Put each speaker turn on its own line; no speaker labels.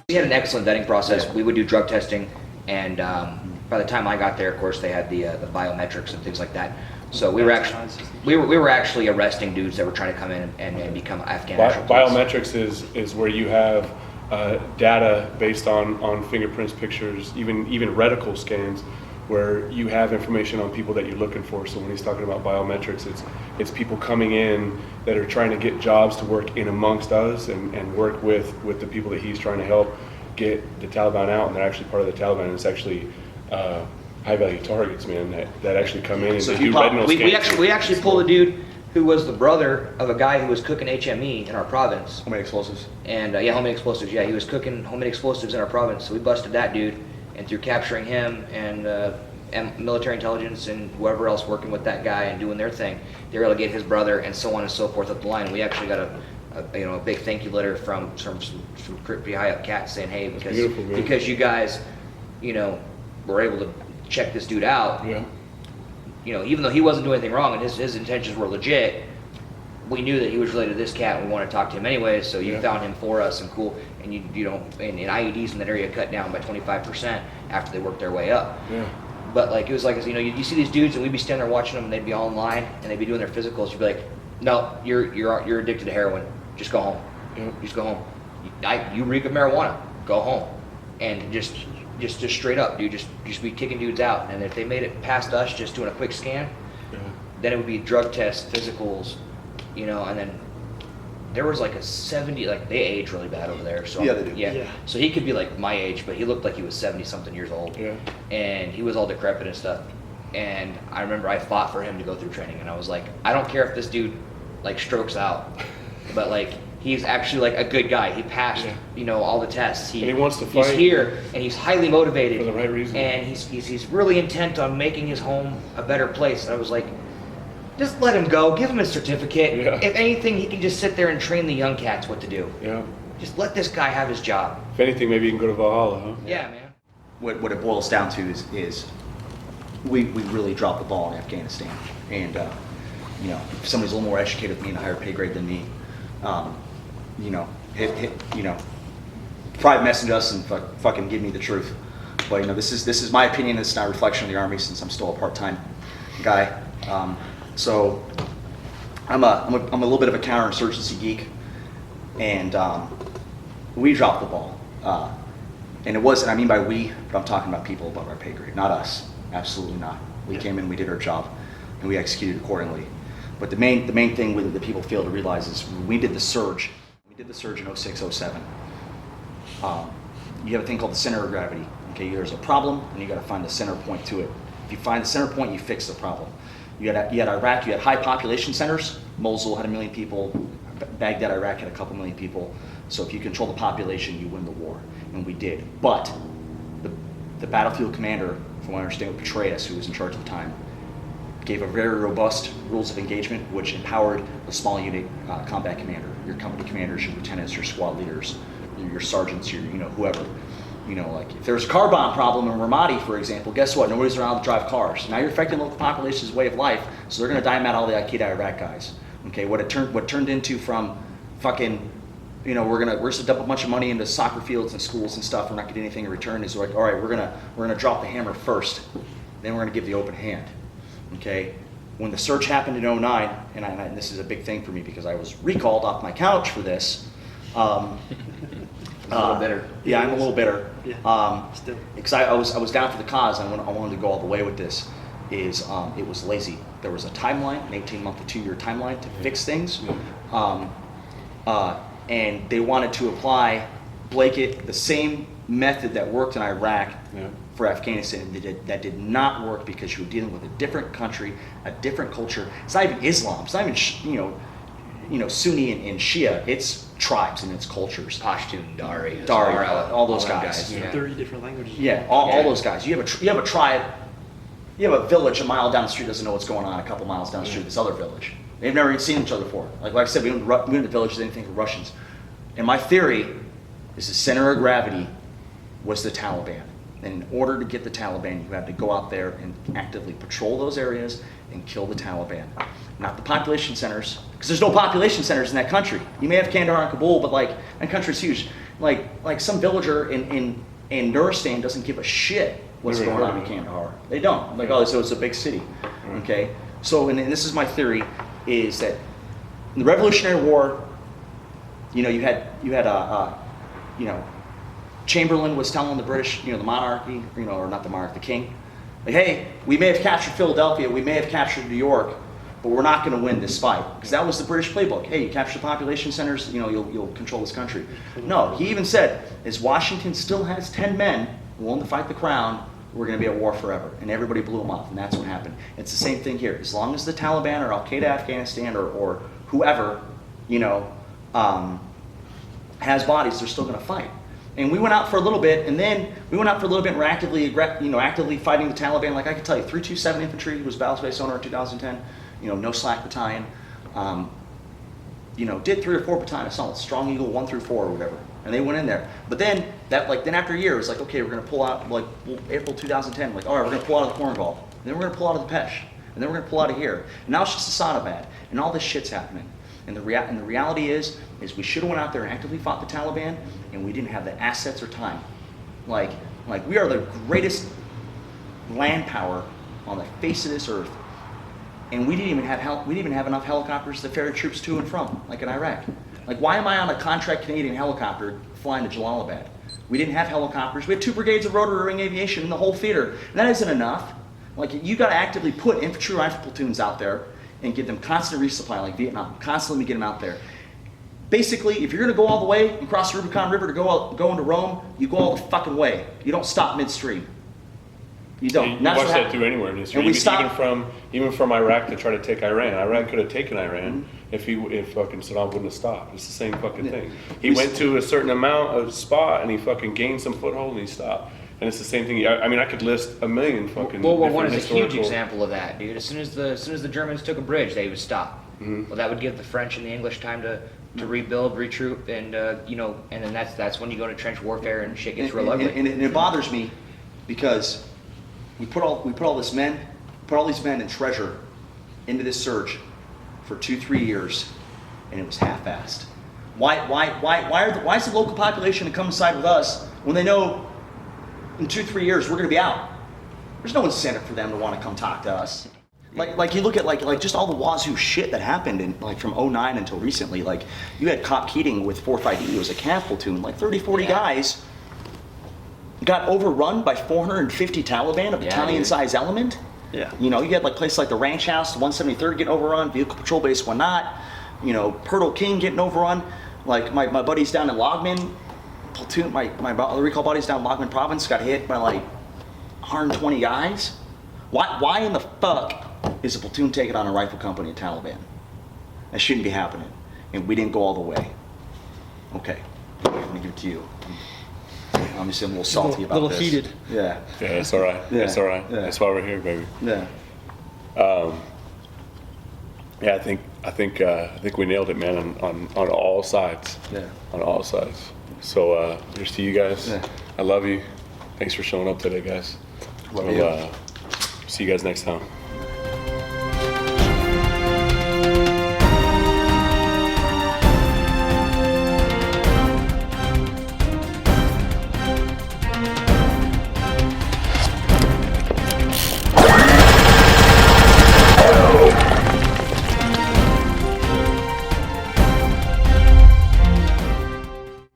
We had an excellent vetting process. We would do drug testing, and by the time I got there, of course, they had the biometrics and things like that. So we were actually arresting dudes that were trying to come in and become Afghan national police.
Biometrics is where you have data based on fingerprints, pictures, even reticle scans, where you have information on people that you're looking for. So when he's talking about biometrics, it's people coming in that are trying to get jobs to work in amongst us and work with the people that he's trying to help get the Taliban out, and they're actually part of the Taliban, and it's actually high value targets, man, that actually come in and
So
do retinal scans.
we actually pulled a dude who was the brother of a guy who was cooking HME in our province.
Homemade explosives.
And homemade explosives. Yeah, he was cooking homemade explosives in our province. So we busted that dude, and through capturing him and military intelligence and whoever else working with that guy and doing their thing, they were able to get his brother and so on and so forth up the line. We actually got a big thank you letter from some pretty high up cats saying, hey, because you guys, were able to check this dude out.
Yeah.
Even though he wasn't doing anything wrong and his intentions were legit, we knew that he was related to this cat and we wanted to talk to him anyway, so you found him for us, and cool. And and IEDs in that area cut down by 25% after they worked their way up.
Yeah.
But like it was like, you see these dudes and we'd be standing there watching them and they'd be all in line and they'd be doing their physicals. You'd be like, no, you're addicted to heroin. Just go home.
Yeah.
Just go home. You reek of marijuana. Go home. And just straight up, dude, just be kicking dudes out. And if they made it past us just doing a quick scan, then it would be drug tests, physicals, and then there was like a 70, like they age really bad over there. So
yeah, they do.
Yeah. So he could be like my age, but he looked like he was 70 something years old.
Yeah.
And he was all decrepit and stuff. And I remember I fought for him to go through training, and I was like, I don't care if this dude like strokes out, but like he's actually like a good guy. He passed, all the tests.
And he wants to fight.
He's here, and he's highly motivated
for the right reason.
and he's really intent on making his home a better place. And I was like, just let him go. Give him his certificate.
Yeah.
If anything, he can just sit there and train the young cats what to do.
Yeah.
Just let this guy have his job.
If anything, maybe you can go to Valhalla, huh?
Yeah, man.
What it boils down to is we really dropped the ball in Afghanistan. And, if somebody's a little more educated than me and a higher pay grade than me, probably message us and fucking give me the truth. But, this is my opinion. It's not a reflection of the Army since I'm still a part-time guy. So I'm a little bit of a counterinsurgency geek, and we dropped the ball. And it wasn't, I mean by we, but I'm talking about people above our pay grade, not us. Absolutely not. We came in, we did our job, and we executed accordingly. But the main thing that people fail to realize is when we did the surge. We did the surge in 06, 07. You have a thing called the center of gravity. Okay, there's a problem, and you got to find the center point to it. If you find the center point, you fix the problem. You had Iraq, you had high population centers. Mosul had 1 million people. Baghdad, Iraq had a couple million people. So if you control the population, you win the war. And we did. But the battlefield commander, from what I understand, Petraeus, who was in charge at the time, gave a very robust rules of engagement, which empowered the small unit combat commander, your company commanders, your lieutenants, your squad leaders, your sergeants, your whoever. Like if there's a car bomb problem in Ramadi, for example, guess what? Nobody's around to drive cars. Now you're affecting the local population's way of life, so they're going to dime out all the Al-Qaeda Iraq guys. Okay, what turned into from fucking, we're just to dump a bunch of money into soccer fields and schools and stuff. We're not getting anything in return. Is like, all right, we're gonna drop the hammer first, then we're gonna give the open hand. Okay, when the surge happened in 09, and this is a big thing for me because I was recalled off my couch for this.
A little bitter.
Yeah, I'm a little bitter.
Yeah. Still.
Because I was down for the cause. I wanted to go all the way with this. It was lazy. There was a timeline, an 18-month to 2-year timeline to fix things, and they wanted to apply blanket the same method that worked in Iraq for Afghanistan. That did not work because you were dealing with a different country, a different culture. It's not even Islam. It's not even Sunni and Shia. It's tribes and its cultures.
Pashtun, Dari,
all those guys.
Yeah.
30 different languages.
Yeah, all those guys. You have a tribe. You have a village a mile down the street doesn't know what's going on a couple miles down the street. This other village. They've never even seen each other before. Like I said, we went to the villages. They didn't think we're Russians. And my theory is the center of gravity was the Taliban. And in order to get the Taliban, you had to go out there and actively patrol those areas and kill the Taliban. Not the population centers, because there's no population centers in that country. You may have Kandahar and Kabul, but that country's huge. like some villager in Nuristan doesn't give a shit what's
Never
going
heard
on
of
in
it.
Kandahar. They don't. Like, oh, so it's a big city. Okay? So, and this is my theory, is that in the Revolutionary War, you know, you had you know, Chamberlain was telling the British, you know, the monarchy, you know, or not the monarch, the king, like, hey, we may have captured Philadelphia, we may have captured New York, but we're not going to win this fight. Because that was the British playbook. Hey, you capture population centers, you know, you'll control this country. No, he even said, as Washington still has 10 men willing to fight the crown, we're going to be at war forever. And everybody blew him off, and that's what happened. It's the same thing here. As long as the Taliban or Al-Qaeda Afghanistan or whoever, you know, has bodies, they're still going to fight. And we went out for a little bit, and then we went out for a little bit and we're actively fighting the Taliban. Like I can tell you, 327 Infantry was battle space owner in 2010. You know, no slack battalion. You know, did 3 or 4 battalion assaults, Strong Eagle 1 through 4 or whatever, and they went in there. But then then after a year, it was like, okay, we're going to pull out. Like April 2010, like, all right, we're going to pull out of the Cornwall, and then we're going to pull out of the Pesh, and then we're going to pull out of here. And now it's just Assadabad, and all this shit's happening. And the reality is we should have went out there and actively fought the Taliban, and we didn't have the assets or time. Like we are the greatest land power on the face of this earth, and we didn't even have enough helicopters to ferry troops to and from, like in Iraq. Like, why am I on a contract Canadian helicopter flying to Jalalabad? We didn't have helicopters. We had 2 brigades of rotary wing aviation in the whole theater, and that isn't enough. Like, you got to actively put infantry rifle platoons out there and give them constant resupply, like Vietnam, constantly get them out there. Basically, if you're going to go all the way and cross the Rubicon River to go into Rome, you go all the fucking way. You don't stop midstream. You don't.
You
And that's
watch
what
that
happened.
through anywhere in history.
And we
Even
stopped.
even from Iraq to try to take Iran. Iraq could have taken Iran if fucking Saddam wouldn't have stopped. It's the same fucking
Yeah.
thing. He went to a certain amount of spot and he fucking gained some foothold and he stopped. And it's the same thing. I mean, I could list a million fucking.
World War
different
I is a huge
historical-
example of that, dude. As soon as the Germans took a bridge, they would stop. Well, that would give the French and the English time to rebuild, retroop, and you know, and then that's when you go into trench warfare and shit gets real ugly.
And it bothers me because we put all these men and treasure into this surge for 2-3 years, and it was half-assed. Why is the local population to come side with us when they know in 2-3 years we're going to be out? There's no incentive for them to want to come talk to us. Like you look at like just all the wazoo shit that happened in like from 2009 until recently. Like you had Cop Keating with 4th ID, it was a CAV platoon, like 30-40
Yeah.
guys got overrun by 450 Taliban, a battalion-sized element.
Yeah.
You know, you had like places like the Ranch House, the 173rd getting overrun, Vehicle Patrol Base one not. You know, Purtle King getting overrun. Like my buddies down in Logman platoon, my recall buddies down in Logman Province got hit by like 120 guys. Why in the fuck is a platoon taking on a rifle company of Taliban? That shouldn't be happening. And we didn't go all the way. Okay, I'm gonna give it to you. Obviously, I'm a little salty about
little
this.
heated.
Yeah.
Yeah, it's all right.
Yeah.
It's all right.
Yeah.
That's why we're here, baby.
Yeah.
Yeah, I think we nailed it, man, on all sides.
Yeah.
On all sides. So here's to you guys.
Yeah.
I love you. Thanks for showing up today, guys.
Love
We'll,
you.
see you guys next time.